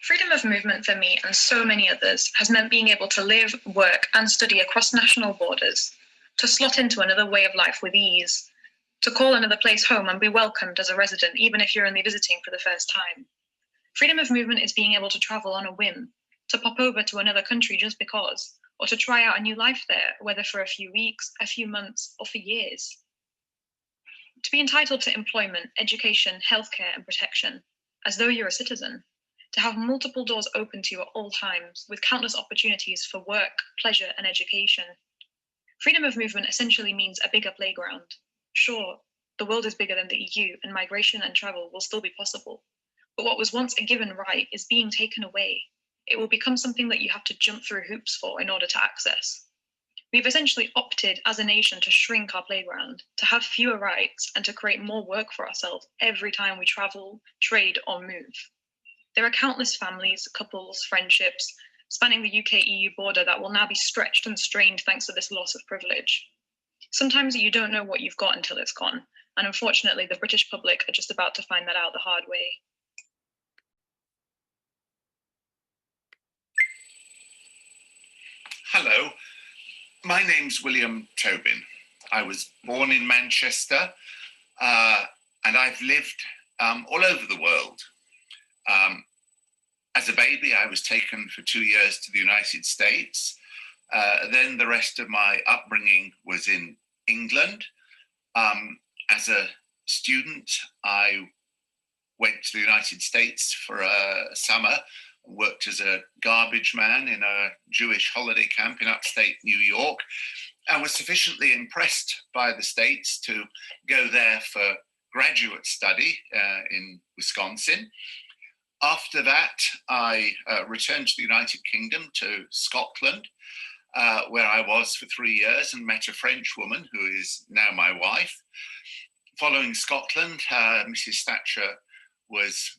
Freedom of movement for me and so many others has meant being able to live, work, and study across national borders, to slot into another way of life with ease, to call another place home and be welcomed as a resident, even if you're only visiting for the first time. Freedom of movement is being able to travel on a whim, to pop over to another country just because, or to try out a new life there, whether for a few weeks, a few months, or for years. To be entitled to employment, education, healthcare, and protection, as though you're a citizen. To have multiple doors open to you at all times, with countless opportunities for work, pleasure, and education. Freedom of movement essentially means a bigger playground. Sure, the world is bigger than the EU, and migration and travel will still be possible. But what was once a given right is being taken away. It will become something that you have to jump through hoops for in order to access. We've essentially opted as a nation to shrink our playground, to have fewer rights, and to create more work for ourselves every time we travel, trade, or move. There are countless families, couples, friendships, spanning the UK-EU border that will now be stretched and strained thanks to this loss of privilege. Sometimes you don't know what you've got until it's gone, and unfortunately the British public are just about to find that out the hard way. Hello, my name's William Tobin. I was born in Manchester and I've lived all over the world. As a baby, I was taken for 2 years to the United States. Then the rest of my upbringing was in England. As a student, I went to the United States for a summer, worked as a garbage man in a Jewish holiday camp in upstate New York, and was sufficiently impressed by the States to go there for graduate study in Wisconsin. After that, I returned to the United Kingdom, to Scotland, where I was for 3 years and met a French woman who is now my wife. Following Scotland, Mrs. Thatcher was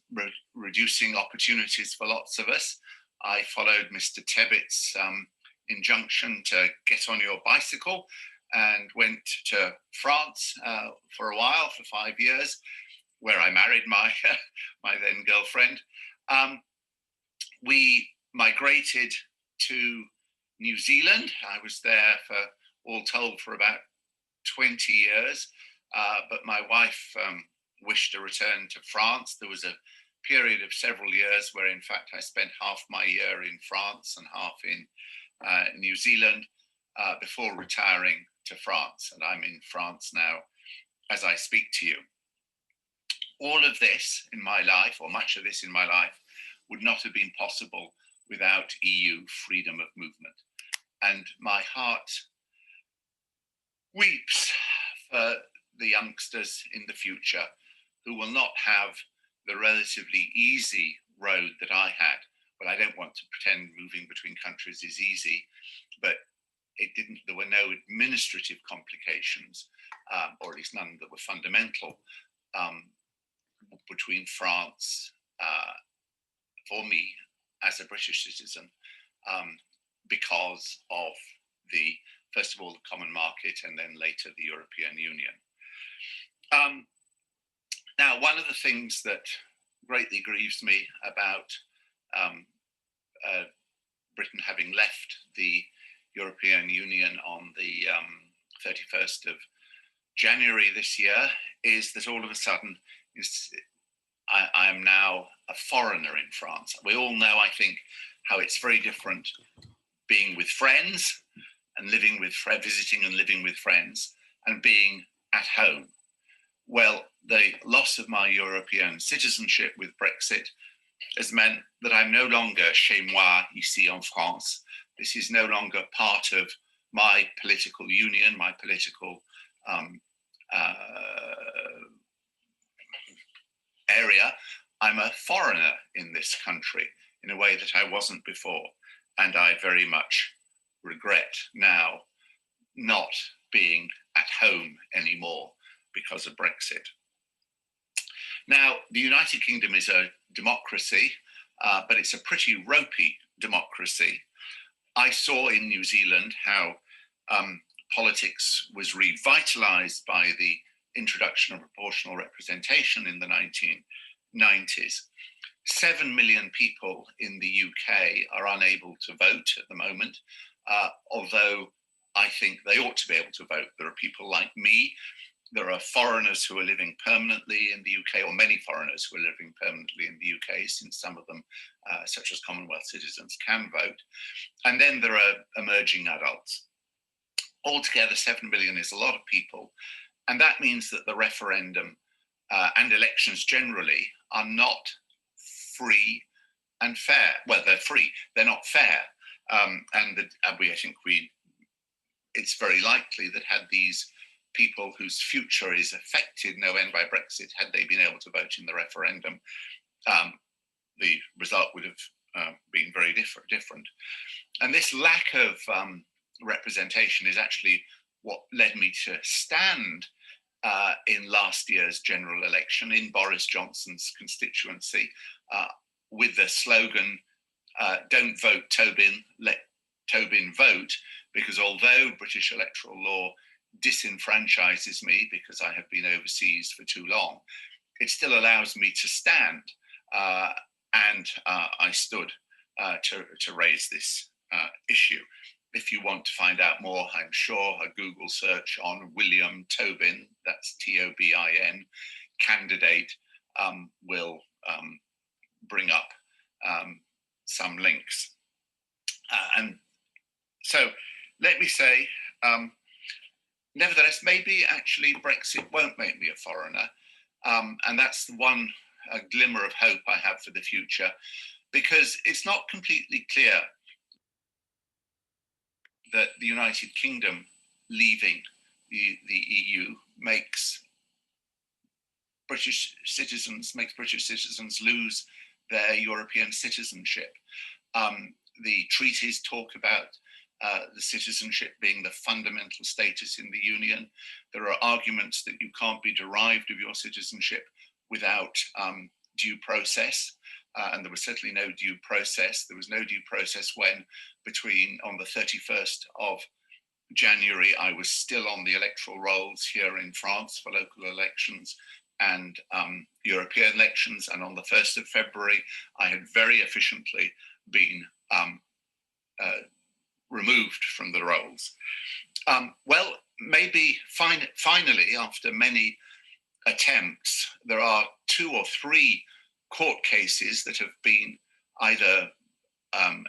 reducing opportunities for lots of us. I followed Mr. Tebbett's injunction to get on your bicycle and went to France for a while, for 5 years, where I married my then girlfriend. We migrated to New Zealand. I was there for, all told, for about 20 years, but my wife wished to return to France. There was a period of several years where, in fact, I spent half my year in France and half in New Zealand before retiring to France. And I'm in France now as I speak to you. All of this in my life, or much of this in my life, would not have been possible without EU freedom of movement. And my heart weeps for the youngsters in the future who will not have the relatively easy road that I had. Well, I don't want to pretend moving between countries is easy, but there were no administrative complications, or at least none that were fundamental, between France, for me as a British citizen, because of first of all, the common market, and then later the European Union. Now, one of the things that greatly grieves me about Britain having left the European Union on the 31st of January this year is that all of a sudden I am now a foreigner in France. We all know, I think, how it's very different being with friends and living with visiting and living with friends, and being at home. Well, the loss of my European citizenship with Brexit has meant that I'm no longer chez moi ici en France. This is no longer part of my political union, my political area. I'm a foreigner in this country in a way that I wasn't before. And I very much regret now not being at home anymore because of Brexit. Now, the United Kingdom is a democracy, but it's a pretty ropey democracy. I saw in New Zealand how politics was revitalized by the introduction of proportional representation in the 90s. 7 million people in the UK are unable to vote at the moment, although I think they ought to be able to vote. There are people like me. There are foreigners who are living permanently in the UK, or many foreigners who are living permanently in the UK, since some of them, such as Commonwealth citizens, can vote. And then there are emerging adults. Altogether, 7 million is a lot of people. And that means that the referendum and elections generally are not free and fair. Well, they're free, they're not fair. It's very likely that had these people whose future is affected no end by Brexit, had they been able to vote in the referendum, the result would have been very different. And this lack of representation is actually what led me to stand in last year's general election in Boris Johnson's constituency with the slogan, "Don't vote Tobin, let Tobin vote," because although British electoral law disenfranchises me because I have been overseas for too long, it still allows me to stand, and I stood to raise this issue. If you want to find out more, I'm sure a Google search on William Tobin, that's Tobin, candidate, will bring up some links. And so let me say, nevertheless, maybe actually Brexit won't make me a foreigner. And that's the one glimmer of hope I have for the future, because it's not completely clear that the United Kingdom leaving the EU makes British citizens lose their European citizenship. The treaties talk about the citizenship being the fundamental status in the Union. There are arguments that you can't be derived of your citizenship without due process. And there was certainly no due process. There was no due process when on the 31st of January, I was still on the electoral rolls here in France for local elections and European elections. And on the 1st of February, I had very efficiently been removed from the rolls. Well, maybe finally, after many attempts, there are 2 or 3 court cases that have been either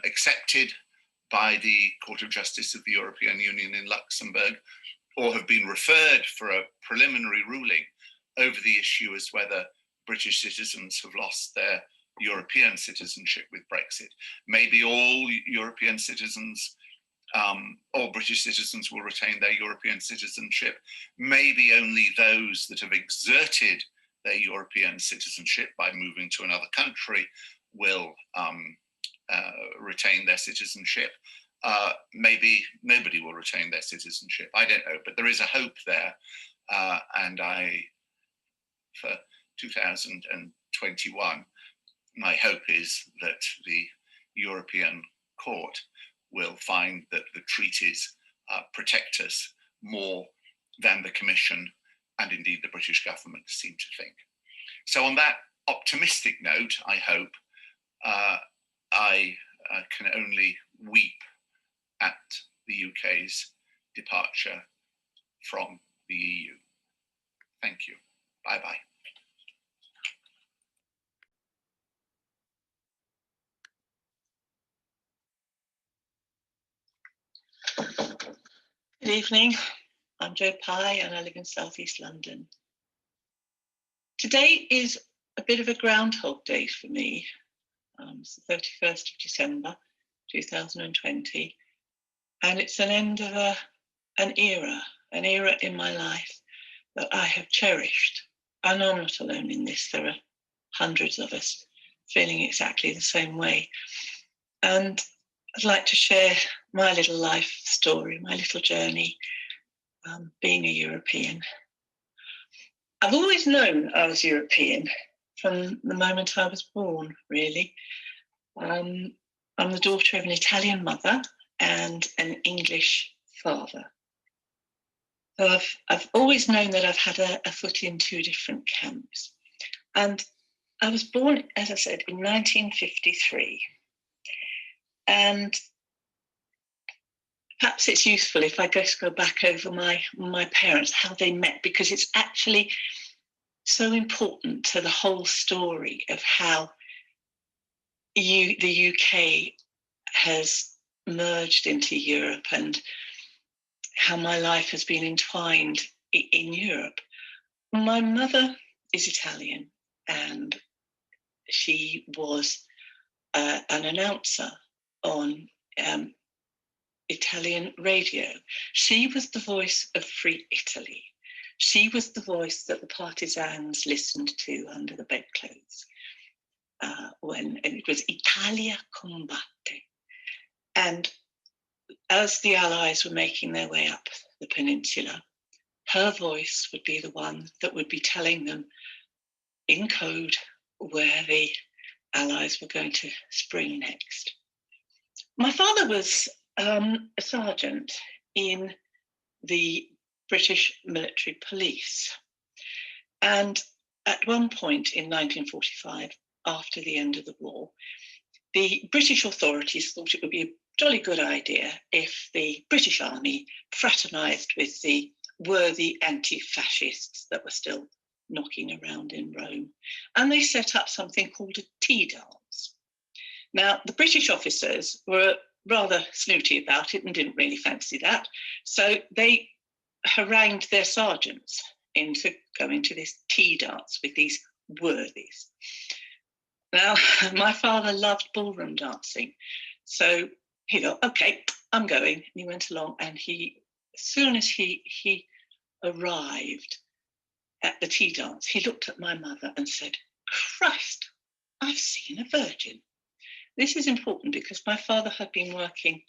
accepted by the Court of Justice of the European Union in Luxembourg, or have been referred for a preliminary ruling over the issue as whether British citizens have lost their European citizenship with Brexit. Maybe all European citizens, all British citizens will retain their European citizenship. Maybe only those that have exerted their European citizenship by moving to another country will retain their citizenship. Maybe nobody will retain their citizenship. I don't know, but there is a hope there. And for 2021, my hope is that the European Court will find that the treaties protect us more than the Commission and indeed the British government seem to think. So on that optimistic note, I hope, I can only weep at the UK's departure from the EU. Thank you. Bye-bye. Good evening. I'm Jo Pye and I live in South East London. Today is a bit of a groundhog day for me. It's the 31st of December 2020, and it's an end of an era in my life that I have cherished. I know I'm not alone in this. There are hundreds of us feeling exactly the same way. And I'd like to share my little life story, my little journey, being a European. I've always known I was European from the moment I was born, really. I'm the daughter of an Italian mother and an English father. So I've always known that I've had a foot in 2 different camps. And I was born, as I said, in 1953. And perhaps it's useful if I just go back over my parents, how they met, because it's actually so important to the whole story of how the UK has merged into Europe and how my life has been entwined in Europe. My mother is Italian, and she was an announcer on Italian radio. She was the voice of Free Italy. She was the voice that the partisans listened to under the bedclothes when it was Italia combatte. And as the Allies were making their way up the peninsula, her voice would be the one that would be telling them in code where the Allies were going to spring next. My father was a sergeant in the British military police. And at one point in 1945, after the end of the war, the British authorities thought it would be a jolly good idea if the British Army fraternised with the worthy anti-fascists that were still knocking around in Rome. And they set up something called a tea dance. Now, the British officers were rather snooty about it and didn't really fancy that. So they harangued their sergeants into going to this tea dance with these worthies. Now, my father loved ballroom dancing. So he thought, okay, I'm going. And he went along, and as soon as he arrived at the tea dance, he looked at my mother and said, Christ, I've seen a virgin. This is important because my father had been working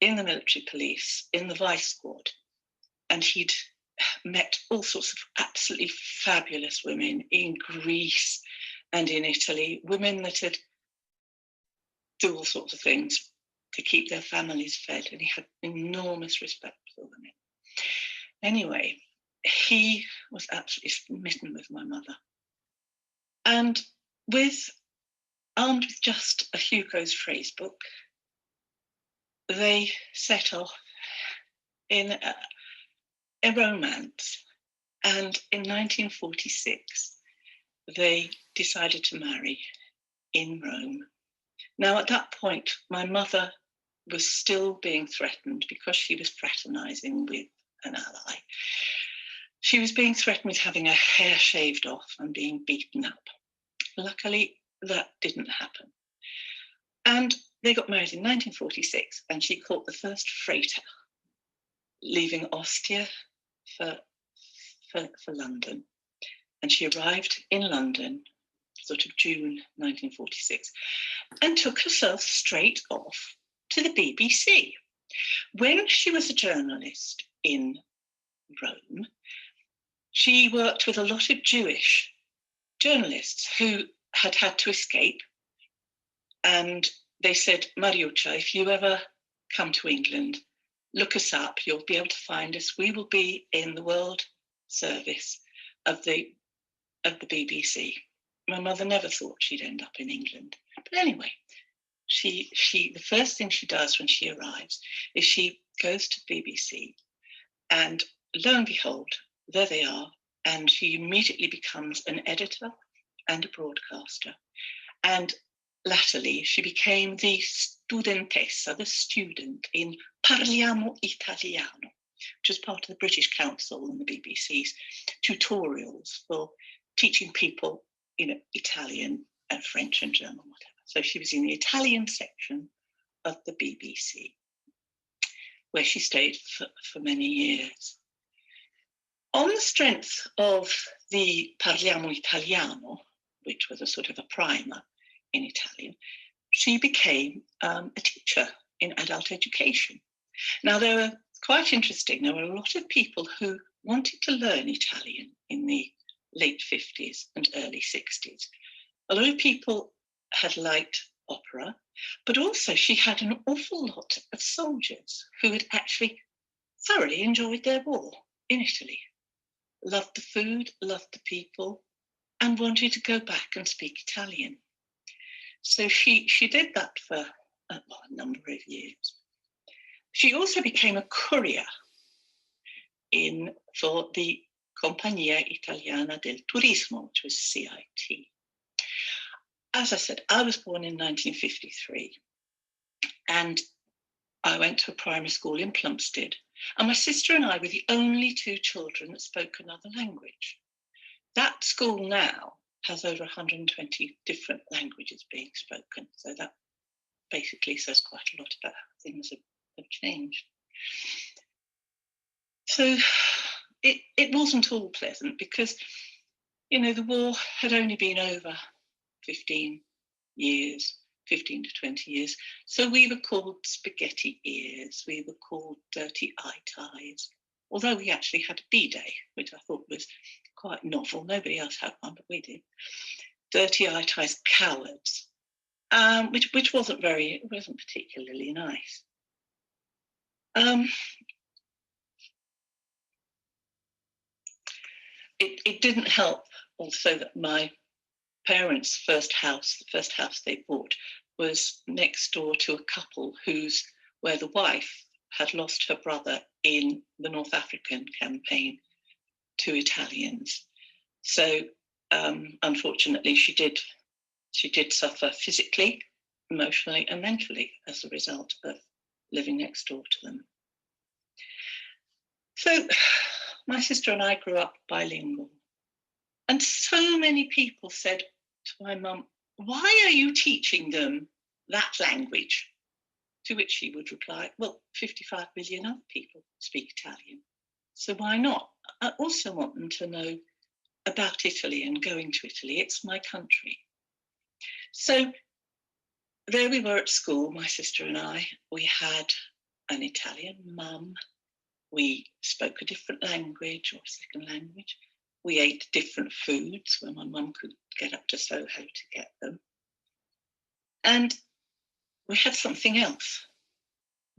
in the military police, in the vice squad, and he'd met all sorts of absolutely fabulous women in Greece and in Italy, women that had do all sorts of things to keep their families fed, and he had enormous respect for women. Anyway, he was absolutely smitten with my mother. And armed with just a Hugo's phrase book, they set off in a romance. And in 1946, they decided to marry in Rome. Now, at that point, my mother was still being threatened because she was fraternising with an ally. She was being threatened with having her hair shaved off and being beaten up. Luckily, that didn't happen. And they got married in 1946, and she caught the first freighter leaving Ostia for London. And she arrived in London sort of June 1946, and took herself straight off to the BBC. When she was a journalist in Rome, she worked with a lot of Jewish journalists who had had to escape. And they said, Mariuccia, if you ever come to England, look us up, you'll be able to find us. We will be in the world service of the BBC. My mother never thought she'd end up in England. But anyway, she the first thing she does when she arrives is she goes to BBC, and lo and behold, there they are. And she immediately becomes an editor and a broadcaster. And latterly, she became the studentessa, the student in Parliamo Italiano, which was part of the British Council and the BBC's tutorials for teaching people, Italian and French and German, whatever. So she was in the Italian section of the BBC, where she stayed for many years. On the strength of the Parliamo Italiano, which was a sort of a primer in Italian, she became a teacher in adult education. Now, they were quite interesting. There were a lot of people who wanted to learn Italian in the late 50s and early 60s. A lot of people had liked opera, but also she had an awful lot of soldiers who had actually thoroughly enjoyed their war in Italy. Loved the food, loved the people, and wanted to go back and speak Italian. So she did that for a number of years. She also became a courier for the Compagnia Italiana del Turismo, which was CIT. As I said, I was born in 1953, and I went to a primary school in Plumstead, and my sister and I were the only two children that spoke another language. That school now has over 120 different languages being spoken, so that basically says quite a lot about how things have changed. So it wasn't all pleasant because, you know, the war had only been over 15 to 20 years. So we were called spaghetti ears, we were called dirty eye ties, although we actually had a B-day, which I thought was quite novel. Nobody else had one, but we did. Dirty eye ties, cowards, which wasn't particularly nice. It didn't help also that my parents' the first house they bought was next door to a couple where the wife had lost her brother in the North African campaign to Italians. So unfortunately, she did suffer physically, emotionally, and mentally as a result of living next door to them. So my sister and I grew up bilingual. And so many people said to my mum, "Why are you teaching them that language?" To which she would reply, "Well, 55 million other people speak Italian, so why not? I also want them to know about Italy and going to Italy. It's my country." So there we were at school, my sister and I. We had an Italian mum. We spoke a different language or second language. We ate different foods when my mum could get up to Soho to get them. And we had something else.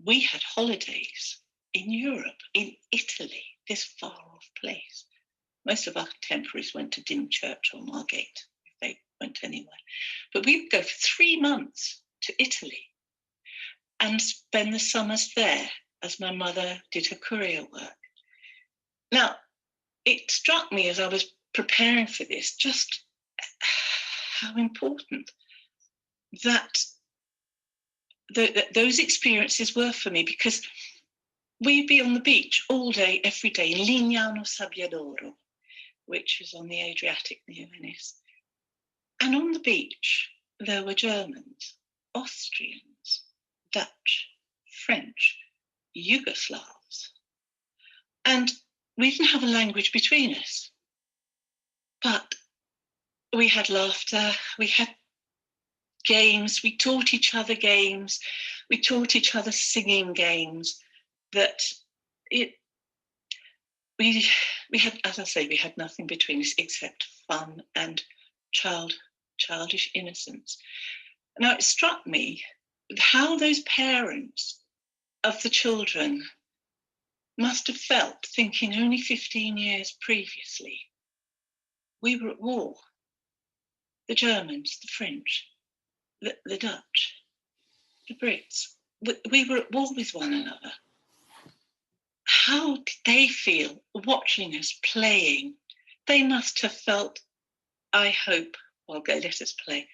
We had holidays in Europe, in Italy, this far off place. Most of our contemporaries went to Dymchurch or Margate, if they went anywhere. But we would go for 3 months to Italy and spend the summers there as my mother did her courier work. Now, it struck me as I was preparing for this just how important that those experiences were for me, because we'd be on the beach all day, every day, in Lignano Sabbiadoro, which is on the Adriatic near Venice. And on the beach, there were Germans, Austrians, Dutch, French, Yugoslavs. And we didn't have a language between us, but we had laughter, we had games, we taught each other games, we taught each other singing games that we had, as I say, we had nothing between us except fun and childish innocence. Now, it struck me how those parents of the children must have felt, thinking only 15 years previously, we were at war. The Germans, the French, the Dutch, the Brits, we were at war with one another. How did they feel watching us playing? They must have felt, I hope, well, go, let us play,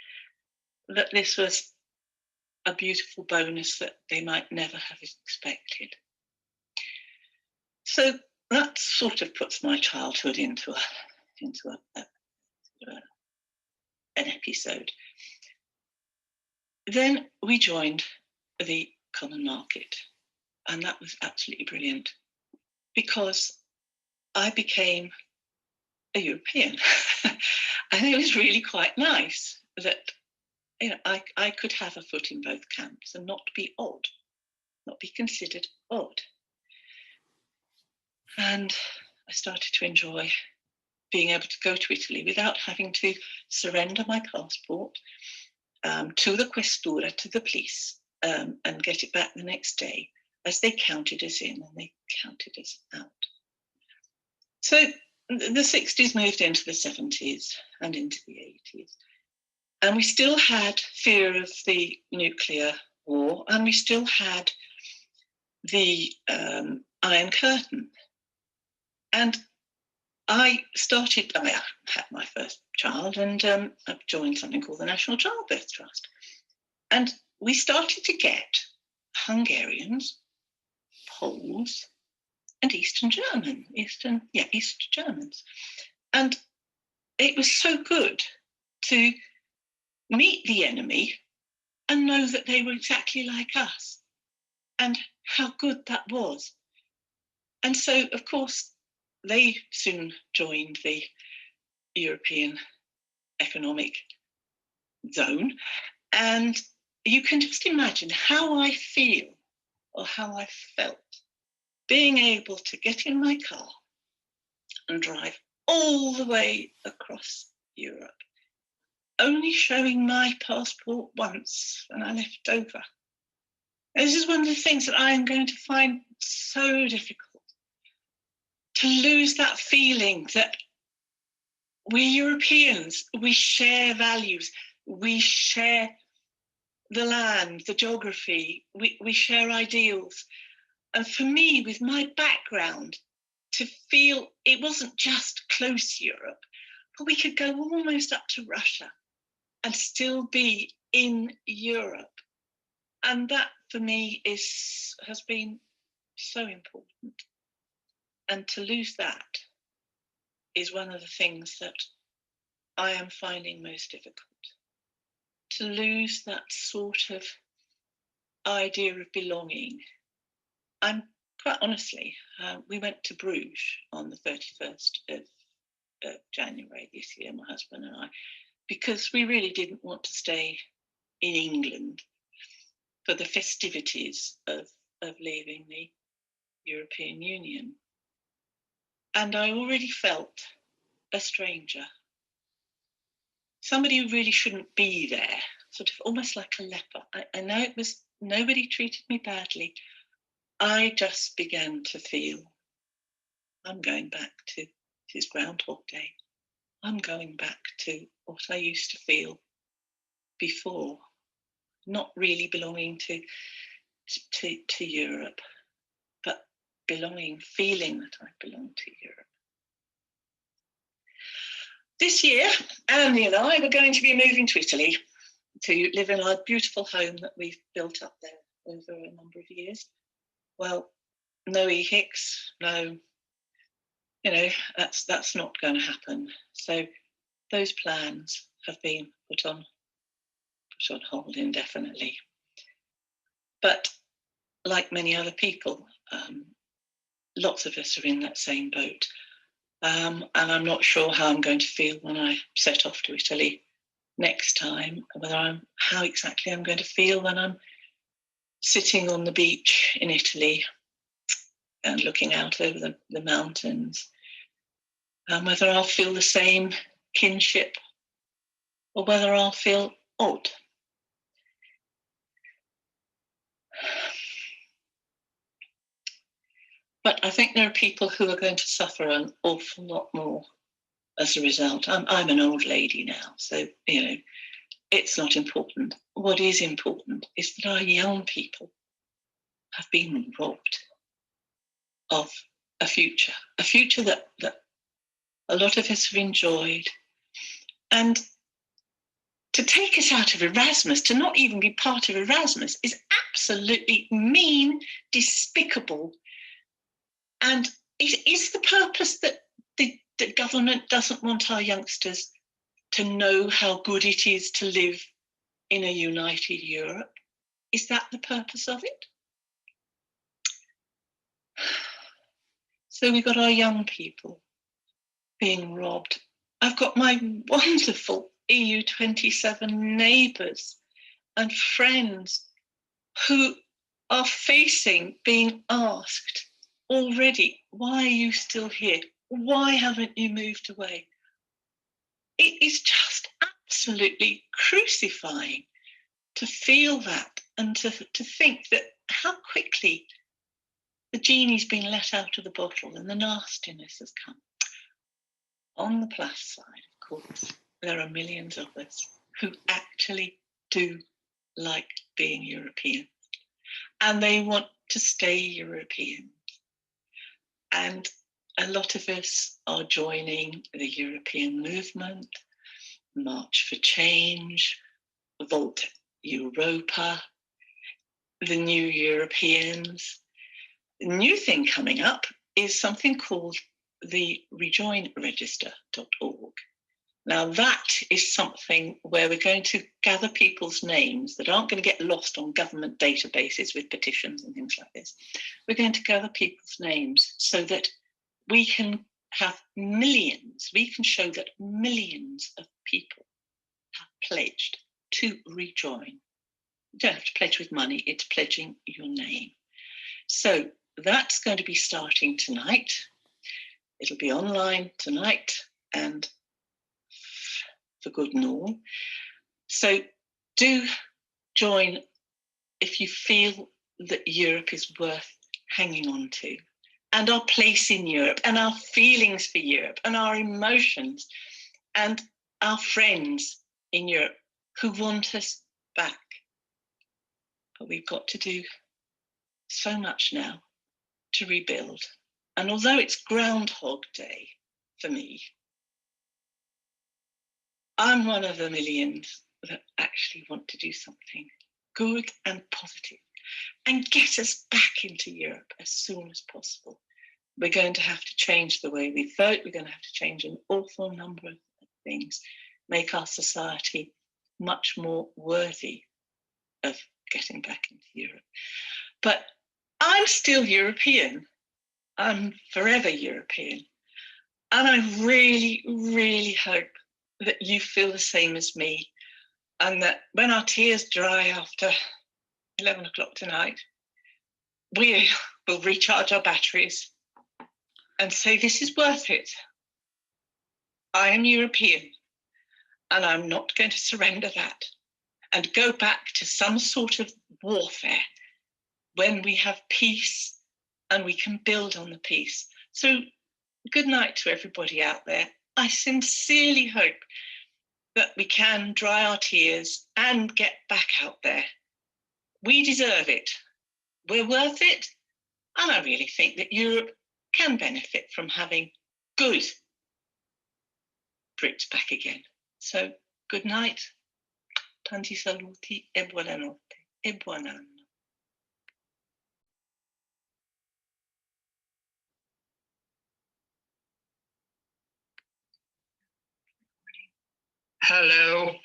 that this was a beautiful bonus that they might never have expected. So that sort of puts my childhood into an episode. Then we joined the common market, and that was absolutely brilliant because I became a European. And it was really quite nice that, you know, I could have a foot in both camps and not be odd, not be considered odd. And I started to enjoy being able to go to Italy without having to surrender my passport to the questura, to the police, and get it back the next day, as they counted us in and they counted us out. So the 60s moved into the 70s and into the 80s. And we still had fear of the nuclear war, and we still had the Iron Curtain. And I had my first child, and I joined something called the National Childbirth Trust. And we started to get Hungarians, Poles, and East Germans. And it was so good to meet the enemy and know that they were exactly like us, and how good that was. And so, of course, they soon joined the European Economic Zone. And you can just imagine how I feel, or how I felt, being able to get in my car and drive all the way across Europe, only showing my passport once when I left over. This is one of the things that I am going to find so difficult, to lose that feeling that we Europeans, we share values, we share the land, the geography, we share ideals. And for me, with my background, to feel it wasn't just close Europe, but we could go almost up to Russia and still be in Europe. And that for me has been so important. And to lose that is one of the things that I am finding most difficult. To lose that sort of idea of belonging. I'm quite honestly, we went to Bruges on the 31st of January this year, my husband and I, because we really didn't want to stay in England for the festivities of leaving the European Union. And I already felt a stranger, somebody who really shouldn't be there, sort of almost like a leper. I know it was, nobody treated me badly. I just began to feel, I'm going back to this Groundhog Day. I'm going back to what I used to feel before, not really belonging to Europe, but feeling that I belong to Europe. This year, Andy and I were going to be moving to Italy to live in our beautiful home that we've built up there over a number of years. Well, no e-hicks, no, that's not going to happen. So those plans have been put on hold indefinitely. But like many other people, lots of us are in that same boat. And I'm not sure how I'm going to feel when I set off to Italy next time, how exactly I'm going to feel when I'm sitting on the beach in Italy and looking out over the mountains, whether I'll feel the same kinship or whether I'll feel odd. But I think there are people who are going to suffer an awful lot more as a result. I'm an old lady now, so, it's not important. What is important is that our young people have been robbed of a future that a lot of us have enjoyed. And to take us out of Erasmus, to not even be part of Erasmus, is absolutely mean, despicable. And it is the purpose that the government doesn't want our youngsters to know how good it is to live in a united Europe. Is that the purpose of it? So we've got our young people being robbed. I've got my wonderful EU27 neighbours and friends who are facing being asked already, why are you still here? Why haven't you moved away? It is just absolutely crucifying to feel that and to think that how quickly the genie's been let out of the bottle and the nastiness has come. On the plus side, of course, there are millions of us who actually do like being European, and they want to stay European. And a lot of us are joining the European movement, March for Change, Volt Europa, the New Europeans. The new thing coming up is something called the rejoinregister.org. Now that is something where we're going to gather people's names that aren't going to get lost on government databases with petitions and things like this. We're going to gather people's names so that we can have millions, we can show that millions of people have pledged to rejoin. You don't have to pledge with money, it's pledging your name. So that's going to be starting tonight. It'll be online tonight and for good and all. So do join if you feel that Europe is worth hanging on to, and our place in Europe, and our feelings for Europe, and our emotions, and our friends in Europe who want us back. But we've got to do so much now to rebuild. And although it's Groundhog Day for me, I'm one of the millions that actually want to do something good and positive and get us back into Europe as soon as possible. We're going to have to change the way we vote. We're going to have to change an awful number of things, make our society much more worthy of getting back into Europe. But I'm still European. I'm forever European. And I really, really hope that you feel the same as me, and that when our tears dry after 11 o'clock tonight, we will recharge our batteries and say, this is worth it. I am European, and I'm not going to surrender that and go back to some sort of warfare when we have peace and we can build on the peace. So good night to everybody out there. I sincerely hope that we can dry our tears and get back out there. We deserve it. We're worth it. And I really think that Europe can benefit from having good Brits back again. So good night. Tanti saluti e buonanotte e buon anno. Hello,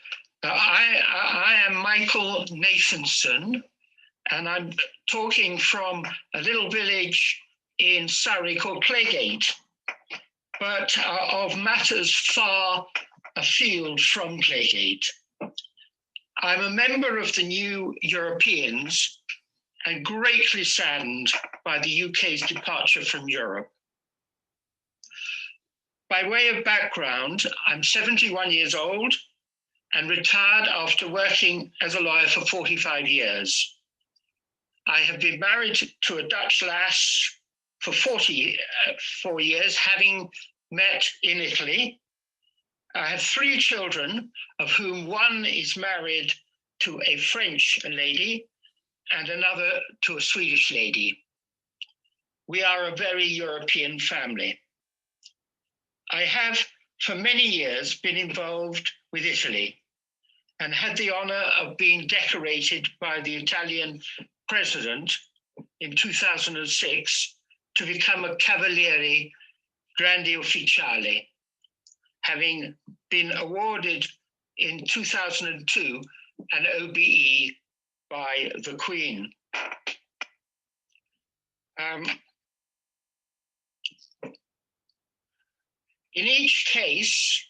I am Micheal Nathanson, and I'm talking from a little village in Surrey called Cleggate, but of matters far afield from Cleggate. I'm a member of the New Europeans and greatly saddened by the UK's departure from Europe. By way of background, I'm 71 years old and retired after working as a lawyer for 45 years. I have been married to a Dutch lass for 44 years, having met in Italy. I have 3 children, of whom one is married to a French lady and another to a Swedish lady. We are a very European family. I have for many years been involved with Italy and had the honor of being decorated by the Italian president in 2006 to become a Cavaliere Grande Ufficiale, having been awarded in 2002 an OBE by the Queen. In each case,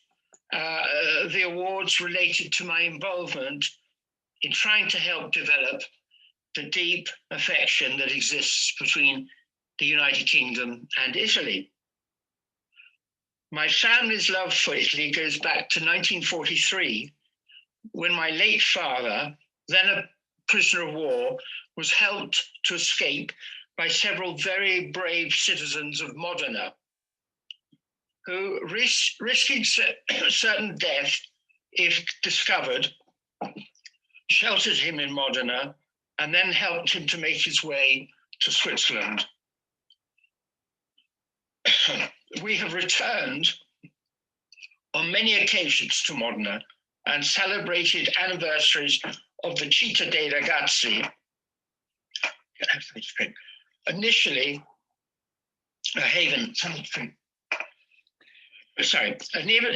the awards related to my involvement in trying to help develop the deep affection that exists between the United Kingdom and Italy. My family's love for Italy goes back to 1943, when my late father, then a prisoner of war, was helped to escape by several very brave citizens of Modena. who, risking certain death if discovered, sheltered him in Modena and then helped him to make his way to Switzerland. We have returned on many occasions to Modena and celebrated anniversaries of the Città dei Ragazzi, initially a haven,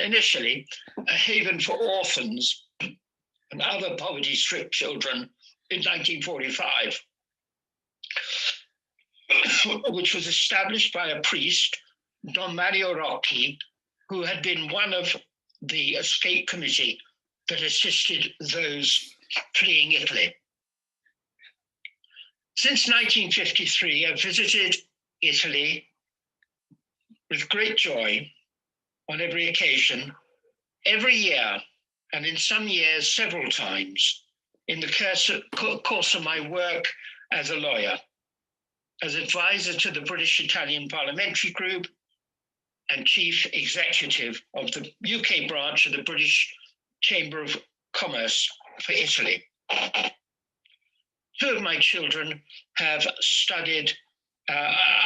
initially a haven for orphans and other poverty-stricken children in 1945, which was established by a priest, Don Mario Rocchi, who had been one of the escape committee that assisted those fleeing Italy. Since 1953, I've visited Italy with great joy on every occasion, every year, and in some years several times, in the course of my work as a lawyer, as advisor to the British-Italian Parliamentary Group and chief executive of the UK branch of the British Chamber of Commerce for Italy. Two of my children have studied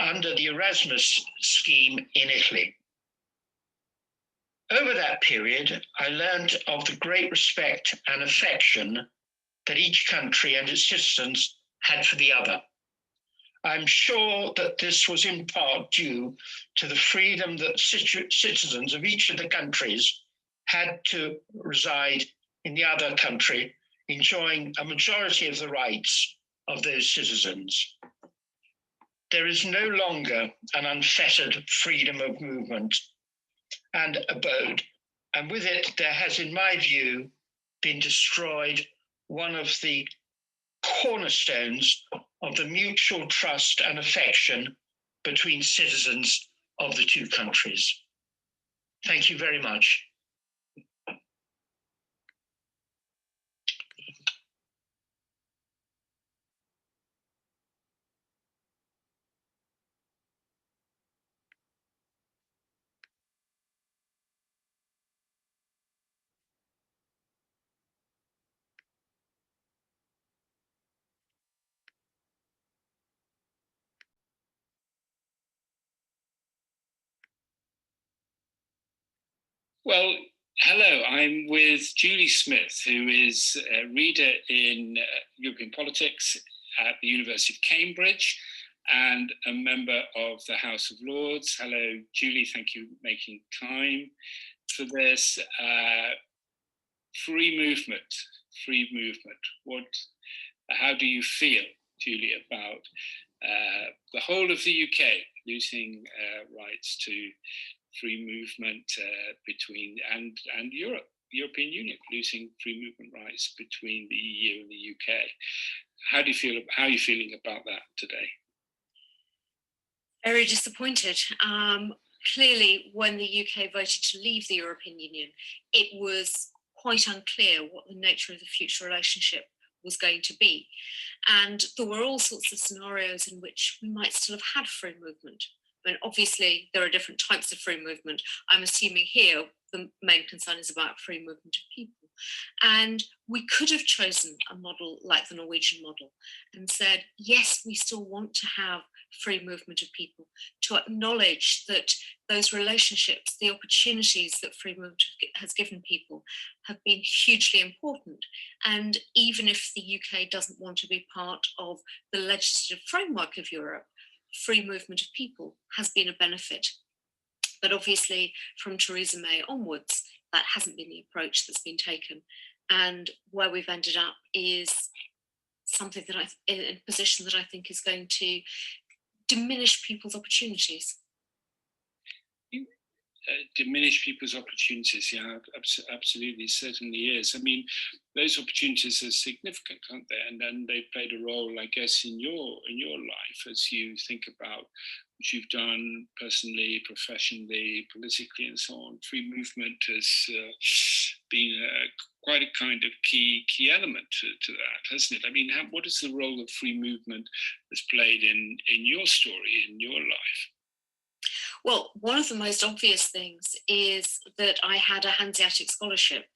under the Erasmus scheme in Italy. Over that period, I learned of the great respect and affection that each country and its citizens had for the other. I'm sure that this was in part due to the freedom that citizens of each of the countries had to reside in the other country, enjoying a majority of the rights of those citizens. There is no longer an unfettered freedom of movement and abode, and with it there has, in my view, been destroyed one of the cornerstones of the mutual trust and affection between citizens of the two countries. Thank you very much. Well, hello, I'm with Julie Smith, who is a reader in European politics at the University of Cambridge and a member of the House of Lords. Hello, Julie, thank you for making time for this. Free movement. How do you feel, Julie, about the whole of the UK losing rights to free movement between and Europe, European Union losing free movement rights between the EU and the UK? How do you feel? How are you feeling about that today? Very disappointed. Clearly, when the UK voted to leave the European Union, it was quite unclear what the nature of the future relationship was going to be. And there were all sorts of scenarios in which we might still have had free movement. I mean, obviously, there are different types of free movement. I'm assuming here the main concern is about free movement of people. And we could have chosen a model like the Norwegian model and said, yes, we still want to have free movement of people, to acknowledge that those relationships, the opportunities that free movement has given people have been hugely important. And even if the UK doesn't want to be part of the legislative framework of Europe, free movement of people has been a benefit. But obviously, from Theresa May onwards, that hasn't been the approach that's been taken. And where we've ended up is something that in a position that I think is going to diminish people's opportunities. Diminish people's opportunities, yeah, absolutely, certainly is. I mean, those opportunities are significant, aren't they? And then they played a role, I guess, in your life as you think about what you've done personally, professionally, politically, and so on. Free movement has been quite a kind of key element to that, hasn't it? I mean, what is the role that free movement has played in your story, in your life? Well, one of the most obvious things is that I had a Hanseatic scholarship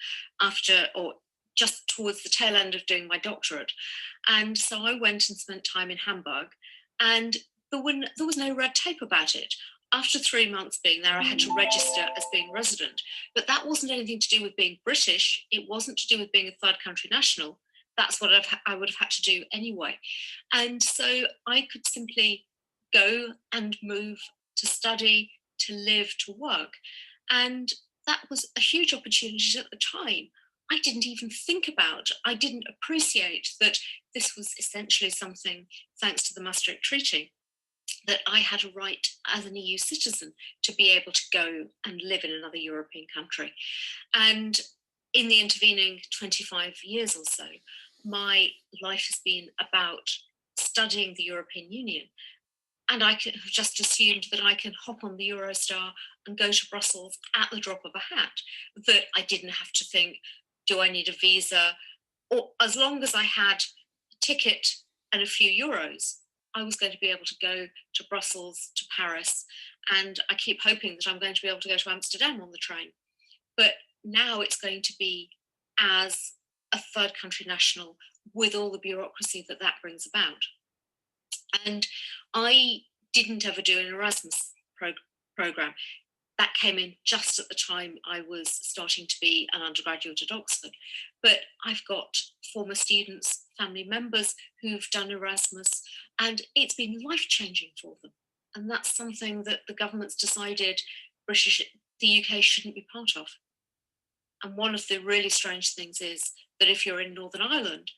just towards the tail end of doing my doctorate. And so I went and spent time in Hamburg, and there was no red tape about it. After 3 months being there, I had to register as being resident, but that wasn't anything to do with being British. It wasn't to do with being a third country national. That's what I would have had to do anyway. And so I could simply go and move to study, to live, to work. And that was a huge opportunity at the time. I didn't even think about, I didn't appreciate that this was essentially something, thanks to the Maastricht Treaty, that I had a right as an EU citizen to be able to go and live in another European country. And in the intervening 25 years or so, my life has been about studying the European Union. And I have just assumed that I can hop on the Eurostar and go to Brussels at the drop of a hat, that I didn't have to think, do I need a visa? Or as long as I had a ticket and a few euros, I was going to be able to go to Brussels, to Paris, and I keep hoping that I'm going to be able to go to Amsterdam on the train. But now it's going to be as a third country national with all the bureaucracy that brings about. And I didn't ever do an Erasmus program. That came in just at the time I was starting to be an undergraduate at Oxford. But I've got former students, family members who've done Erasmus, and it's been life-changing for them. And that's something that the government's decided the UK shouldn't be part of. And one of the really strange things is that if you're in Northern Ireland,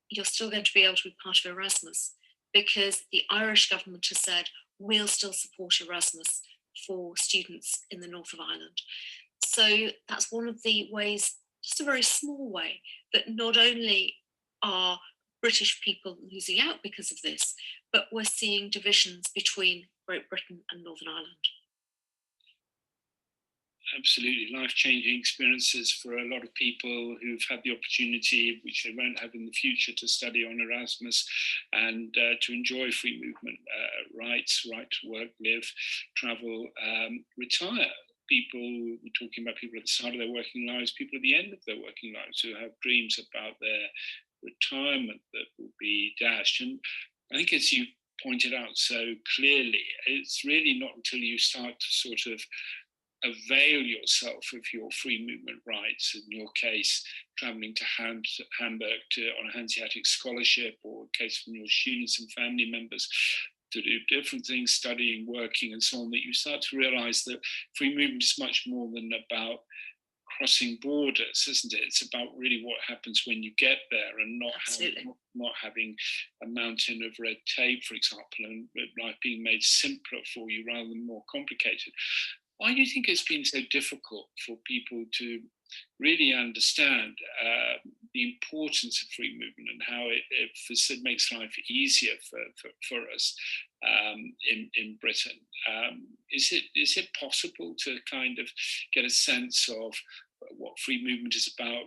you're still going to be able to be part of Erasmus, because the Irish government has said, we'll still support Erasmus for students in the north of Ireland. So that's one of the ways, just a very small way, that not only are British people losing out because of this, but we're seeing divisions between Great Britain and Northern Ireland. Absolutely, life-changing experiences for a lot of people who've had the opportunity, which they won't have in the future, to study on Erasmus and to enjoy free movement rights, right to work, live, travel, retire. People, we're talking about people at the start of their working lives, people at the end of their working lives who have dreams about their retirement that will be dashed. And I think, as you pointed out so clearly, it's really not until you start to sort of avail yourself of your free movement rights, in your case, traveling to Hamburg on a Hanseatic scholarship, or in case from your students and family members to do different things, studying, working, and so on, that you start to realize that free movement is much more than about crossing borders, isn't it? It's about really what happens when you get there, and not having a mountain of red tape, for example, and life being made simpler for you rather than more complicated. Why do you think it's been so difficult for people to really understand the importance of free movement and how it makes life easier for us in Britain? Is it possible to kind of get a sense of what free movement is about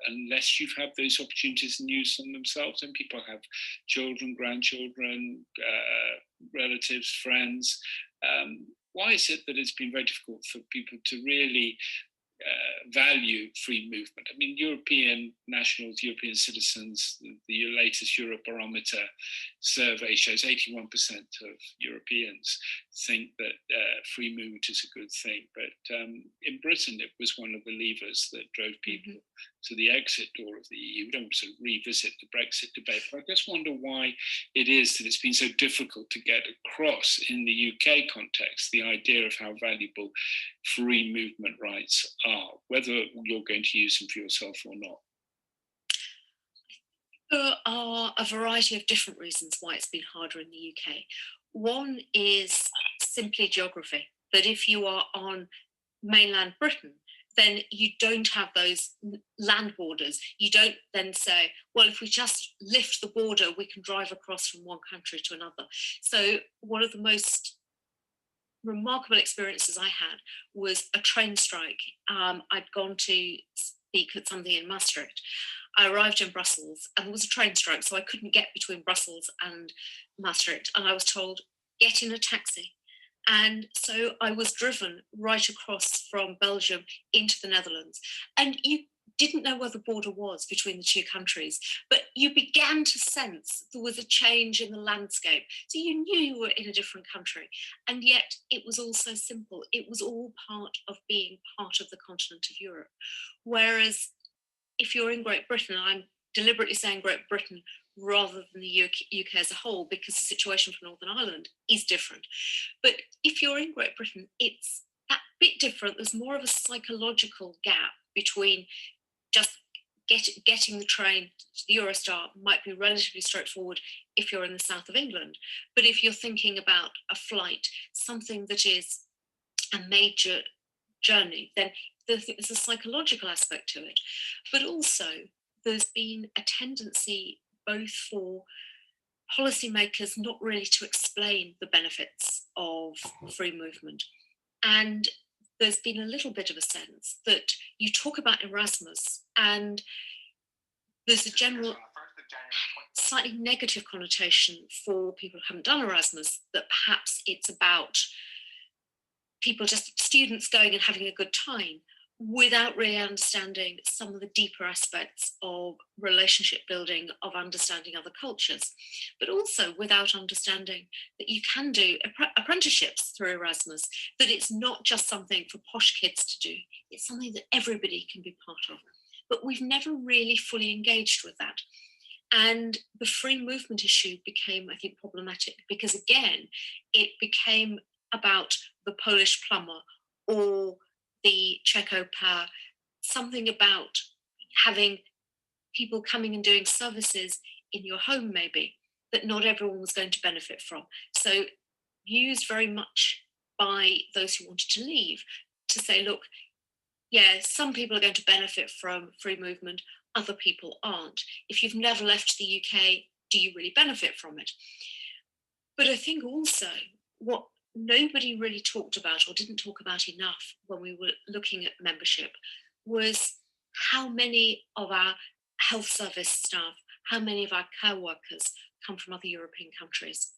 unless you've had those opportunities and used them themselves? And people have children, grandchildren, relatives, friends. Why is it that it's been very difficult for people to really value free movement? I mean, European nationals, European citizens, the latest Eurobarometer survey shows 81% of Europeans think that free movement is a good thing. But in Britain, it was one of the levers that drove people to the exit door of the EU. We don't want to revisit the Brexit debate, but I just wonder why it is that it's been so difficult to get across in the UK context the idea of how valuable free movement rights are, whether you're going to use them for yourself or not. There are a variety of different reasons why it's been harder in the UK. One is simply geography, that if you are on mainland Britain, then you don't have those land borders. You don't then say, well, if we just lift the border, we can drive across from one country to another. So one of the most remarkable experiences I had was a train strike. I'd gone to speak at something in Maastricht. I arrived in Brussels and there was a train strike, so I couldn't get between Brussels and Maastricht. And I was told, get in a taxi. And so I was driven right across from Belgium into the Netherlands. And you didn't know where the border was between the two countries, but you began to sense there was a change in the landscape. So you knew you were in a different country. And yet it was all so simple. It was all part of being part of the continent of Europe. Whereas if you're in Great Britain, I'm deliberately saying Great Britain rather than the UK as a whole, because the situation for Northern Ireland is different. But if you're in Great Britain, it's a bit different. There's more of a psychological gap between just getting the train to the Eurostar might be relatively straightforward if you're in the south of England. But if you're thinking about a flight, something that is a major journey, then there's a psychological aspect to it. But also, there's been a tendency both for policymakers not really to explain the benefits of free movement. And there's been a little bit of a sense that you talk about Erasmus and there's a general slightly negative connotation for people who haven't done Erasmus, that perhaps it's about people, just students going and having a good time, without really understanding some of the deeper aspects of relationship building, of understanding other cultures, but also without understanding that you can do apprenticeships through Erasmus, that it's not just something for posh kids to do, it's something that everybody can be part of. But we've never really fully engaged with that. And the free movement issue became, I think, problematic because, again, it became about the Polish plumber or the Czech au pair, something about having people coming and doing services in your home, maybe, that not everyone was going to benefit from. So used very much by those who wanted to leave to say, look, yeah, some people are going to benefit from free movement, other people aren't. If you've never left the UK, do you really benefit from it? But I think also what nobody really talked about or didn't talk about enough when we were looking at membership was how many of our health service staff, how many of our care workers come from other European countries.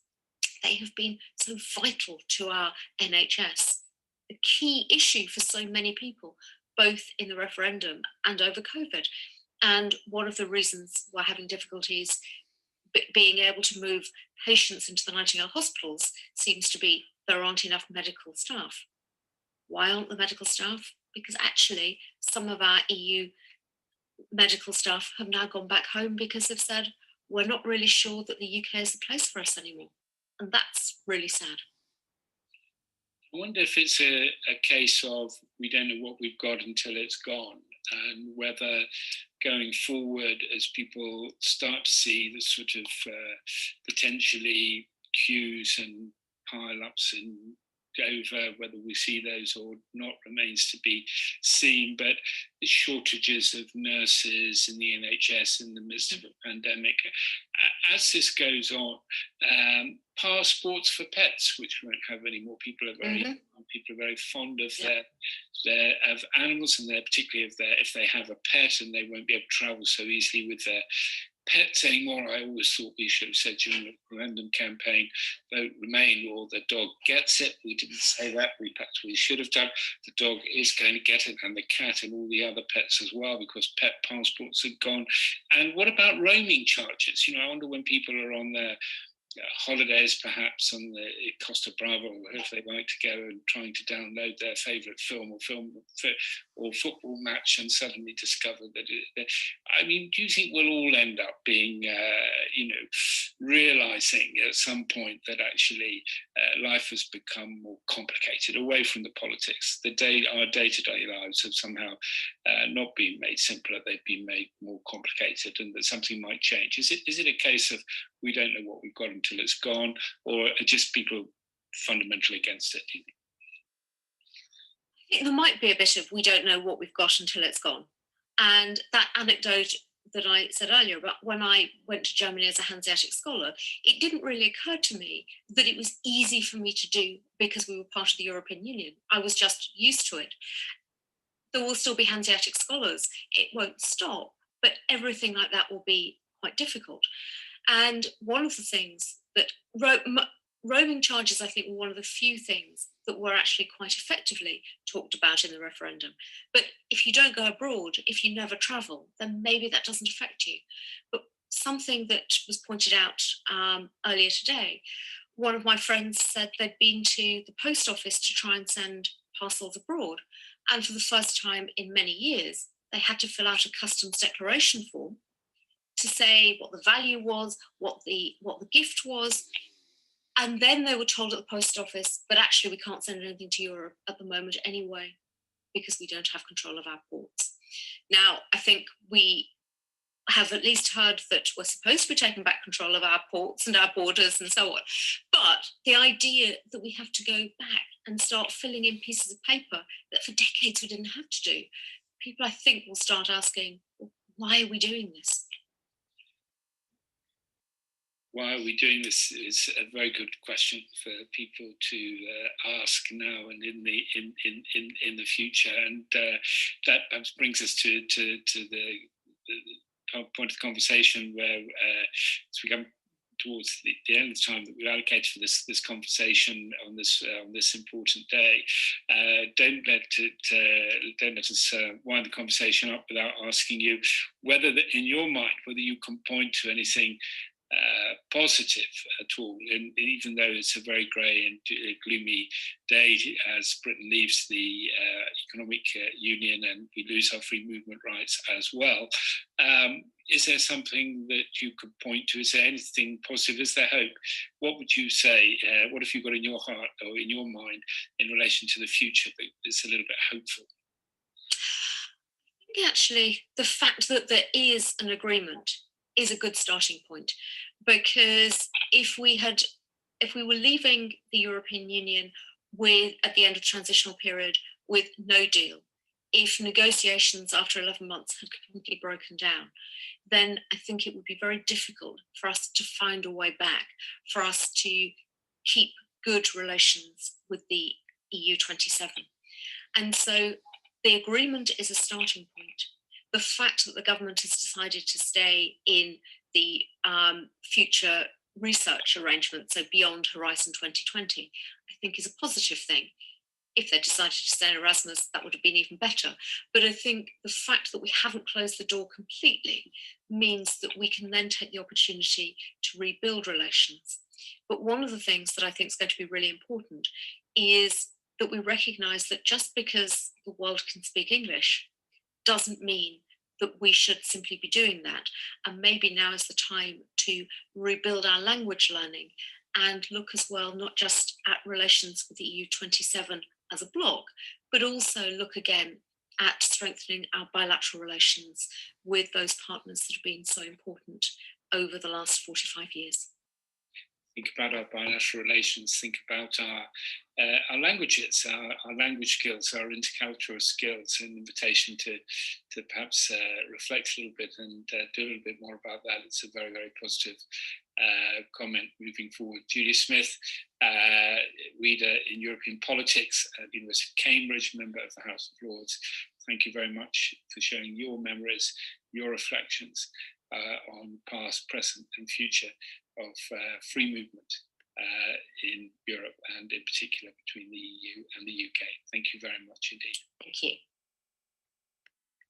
They have been so vital to our NHS, a key issue for so many people, both in the referendum and over COVID. And one of the reasons we're having difficulties being able to move patients into the Nightingale hospitals seems to be there aren't enough medical staff. Why aren't the medical staff? Because actually some of our EU medical staff have now gone back home because they've said, we're not really sure that the UK is the place for us anymore. And that's really sad. I wonder if it's a case of we don't know what we've got until it's gone, and whether going forward, as people start to see the sort of potentially queues and pile-ups and over, whether we see those or not remains to be seen, but the shortages of nurses in the NHS in the midst of a pandemic. As this goes on, passports for pets, which we won't have anymore. People are very fond of their of animals, and they're particularly if they have a pet, and they won't be able to travel so easily with their pets anymore. I always thought we should have said during the referendum campaign, vote Remain or the dog gets it. We didn't say that. We perhaps we should have done. The dog is going to get it, and the cat and all the other pets as well, because pet passports are gone. And what about roaming charges? You know, I wonder when people are on their holidays, perhaps on the Costa Brava, or if they like to go and trying to download their favourite film or football match, and suddenly discover that I mean, do you think we'll all end up being, realising at some point that actually life has become more complicated, away from the politics? Our day-to-day lives have somehow not been made simpler; they've been made more complicated, and that something might change. Is it a case of we don't know what we've got until it's gone, or are just people fundamentally against it, do you think? I think there might be a bit of we don't know what we've got until it's gone. And that anecdote that I said earlier about when I went to Germany as a Hanseatic scholar, it didn't really occur to me that it was easy for me to do because we were part of the European Union. I was just used to it. There will still be Hanseatic scholars. It won't stop, but everything like that will be quite difficult. And one of the things that roaming charges, I think, were one of the few things that were actually quite effectively talked about in the referendum. But if you don't go abroad, if you never travel, then maybe that doesn't affect you. But something that was pointed out earlier today, one of my friends said they'd been to the post office to try and send parcels abroad. And for the first time in many years, they had to fill out a customs declaration form to say what the value was, what the gift was. And then they were told at the post office, but actually we can't send anything to Europe at the moment anyway, because we don't have control of our ports. Now, I think we have at least heard that we're supposed to be taking back control of our ports and our borders and so on. But the idea that we have to go back and start filling in pieces of paper that for decades we didn't have to do, people, I think, will start asking, why are we doing this? Why are we doing this is a very good question for people to ask now and in the future, and that perhaps brings us to the point of the conversation where as we come towards the end of the time that we've allocated for this conversation on this important day. Don't let us wind the conversation up without asking you whether in your mind whether you can point to anything positive at all, and even though it's a very grey and gloomy day as Britain leaves the economic union and we lose our free movement rights as well. Is there something that you could point to? Is there anything positive? Is there hope? What would you say? What have you got in your heart or in your mind in relation to the future that is a little bit hopeful? I think actually the fact that there is an agreement is a good starting point, because if we were leaving the European Union at the end of the transitional period with no deal, if negotiations after 11 months had completely broken down, then I think it would be very difficult for us to find a way back, for us to keep good relations with the EU 27. And so the agreement is a starting point. The fact that the government has decided to stay in the future research arrangement, so beyond Horizon 2020, I think is a positive thing. If they decided to stay in Erasmus, that would have been even better. But I think the fact that we haven't closed the door completely means that we can then take the opportunity to rebuild relations. But one of the things that I think is going to be really important is that we recognise that just because the world can speak English doesn't mean that we should simply be doing that. And maybe now is the time to rebuild our language learning and look as well, not just at relations with the EU 27 as a bloc, but also look again at strengthening our bilateral relations with those partners that have been so important over the last 45 years. Think about our bilateral relations, think about our languages, our language skills, our intercultural skills, an invitation to perhaps reflect a little bit and do a little bit more about that. It's a very, very positive comment moving forward. Julia Smith, reader in European politics at the University of Cambridge, member of the House of Lords. Thank you very much for sharing your memories, your reflections on past, present and future of free movement in Europe and in particular between the EU and the UK. Thank you very much indeed. Thank you.